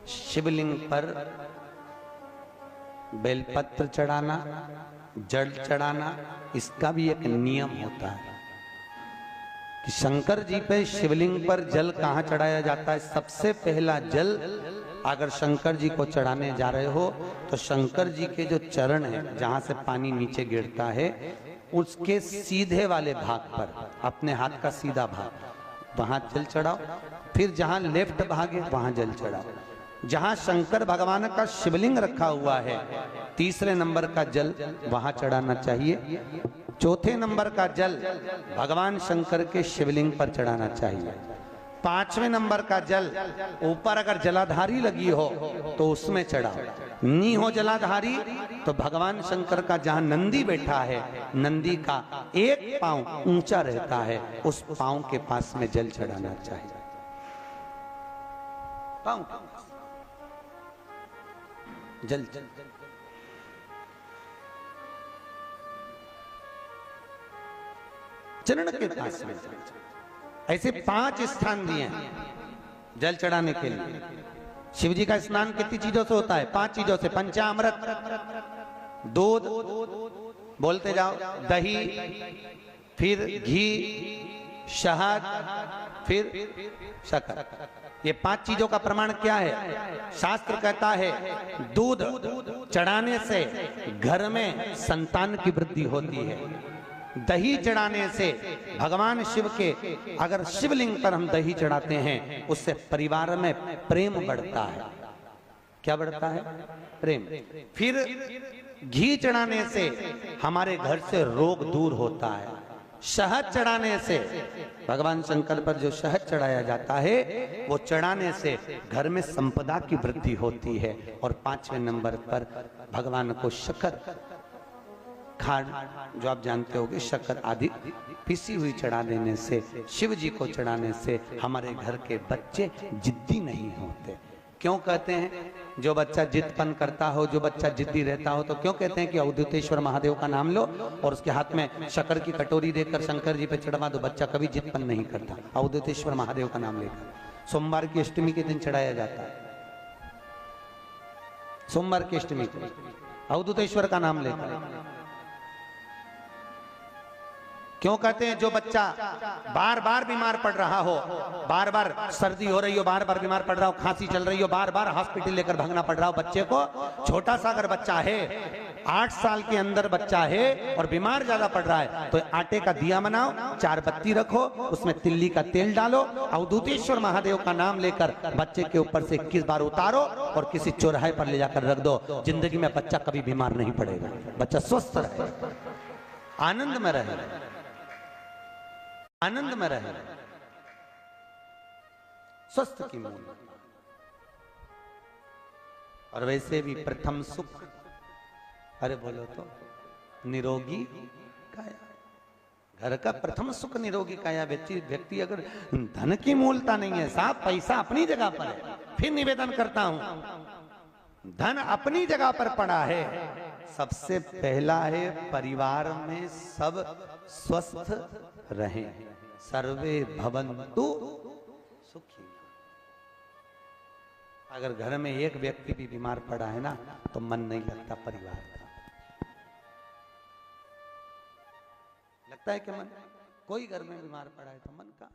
शिवलिंग पर बेलपत्र चढ़ाना, जल चढ़ाना, इसका भी एक नियम होता है कि शंकर जी पे शिवलिंग पर जल कहाँ चढ़ाया जाता है। सबसे पहला जल अगर शंकर जी को चढ़ाने जा रहे हो तो शंकर जी के जो चरण है, जहां से पानी नीचे गिरता है, उसके सीधे वाले भाग पर, अपने हाथ का सीधा भाग, वहां जल चढ़ाओ। फिर जहां लेफ्ट भाग है वहां जल चढ़ाओ। जहां शंकर भगवान का शिवलिंग रखा हुआ है, तीसरे नंबर का जल वहां चढ़ाना चाहिए। चौथे नंबर का जल भगवान शंकर के शिवलिंग पर चढ़ाना चाहिए। पांचवें नंबर का जल ऊपर अगर जलाधारी लगी हो तो उसमें चढ़ाओ। नी हो जलाधारी तो भगवान शंकर का जहां नंदी बैठा है, नंदी का एक पांव ऊंचा रहता है, उस पांव के पास में जल चढ़ाना चाहिए। पांव जल चरण के पास में। ऐसे 5 स्थान दिए हैं जल चढ़ाने के लिए। शिव जी का स्नान कितनी चीजों से होता है? 5 चीजों से। पंचामृत, दूध, बोलते जाओ, दही, फिर घी, शहद, फिर शक्कर। ये 5 चीजों का प्रमाण क्या है? शास्त्र कहता है दूध चढ़ाने से घर में संतान की वृद्धि होती है। दही चढ़ाने से भगवान शिव के, अगर शिवलिंग पर हम दही चढ़ाते हैं, उससे परिवार में प्रेम बढ़ता है। क्या बढ़ता है? प्रेम। फिर घी चढ़ाने से हमारे घर से रोग दूर होता है। शहद चढ़ाने से, भगवान शंकर पर जो शहद चढ़ाया जाता है, वो चढ़ाने से घर में संपदा की वृद्धि होती है। और 5वें नंबर पर भगवान को शक्कर, खांड जो आप जानते होंगे, शक्कर आदि पिसी हुई चढ़ा देने से, शिव जी को चढ़ाने से हमारे घर के बच्चे जिद्दी नहीं होते। क्यों कहते हैं? जो बच्चा जिद्दपन करता हो, जो बच्चा जिद्दी रहता हो, तो क्यों कहते हैं कि अवधूतेश्वर महादेव का नाम लो और उसके हाथ में शक्कर की कटोरी देकर शंकर जी पे चढ़वा दो, बच्चा कभी जिद्दपन नहीं करता। अवधूतेश्वर महादेव का नाम लेकर सोमवार की अष्टमी के दिन चढ़ाया जाता है। सोमवार की अष्टमी को अवधूतेश्वर का नाम लेकर। क्यों कहते हैं? जो बच्चा बार बार बीमार पड़ रहा हो, बार बार सर्दी हो रही हो, बार बार बीमार पड़ रहा हो, खांसी चल रही हो, बार बार हॉस्पिटल लेकर भागना पड़ रहा हो बच्चे को, छोटा सा अगर बच्चा है, 8 साल के अंदर बच्चा है और बीमार ज्यादा पड़ रहा है, तो आटे का दिया बनाओ, 4 बत्ती रखो, उसमें तिल्ली का तेल डालो, अवधूतेश्वर महादेव का नाम लेकर बच्चे के ऊपर से 21 बार उतारो और किसी चौराहे पर ले जाकर रख दो। जिंदगी में बच्चा कभी बीमार नहीं पड़ेगा, बच्चा स्वस्थ रहे, आनंद में रहे, आनंद में रहे, स्वस्थ की मूल। और वैसे भी प्रथम सुख, अरे बोलो तो, निरोगी काया। घर का प्रथम सुख निरोगी काया। व्यक्ति अगर धन की मूलता नहीं है, साफ पैसा अपनी जगह पर है, फिर निवेदन करता हूं, धन अपनी जगह पर पड़ा है, सबसे पहला है परिवार में सब स्वस्थ रहे, सर्वे भवन्तु सुखी। अगर घर में एक व्यक्ति भी बीमार पड़ा है ना, तो मन नहीं लगता परिवार का। लगता है कि मन, कोई घर में बीमार पड़ा है तो मन का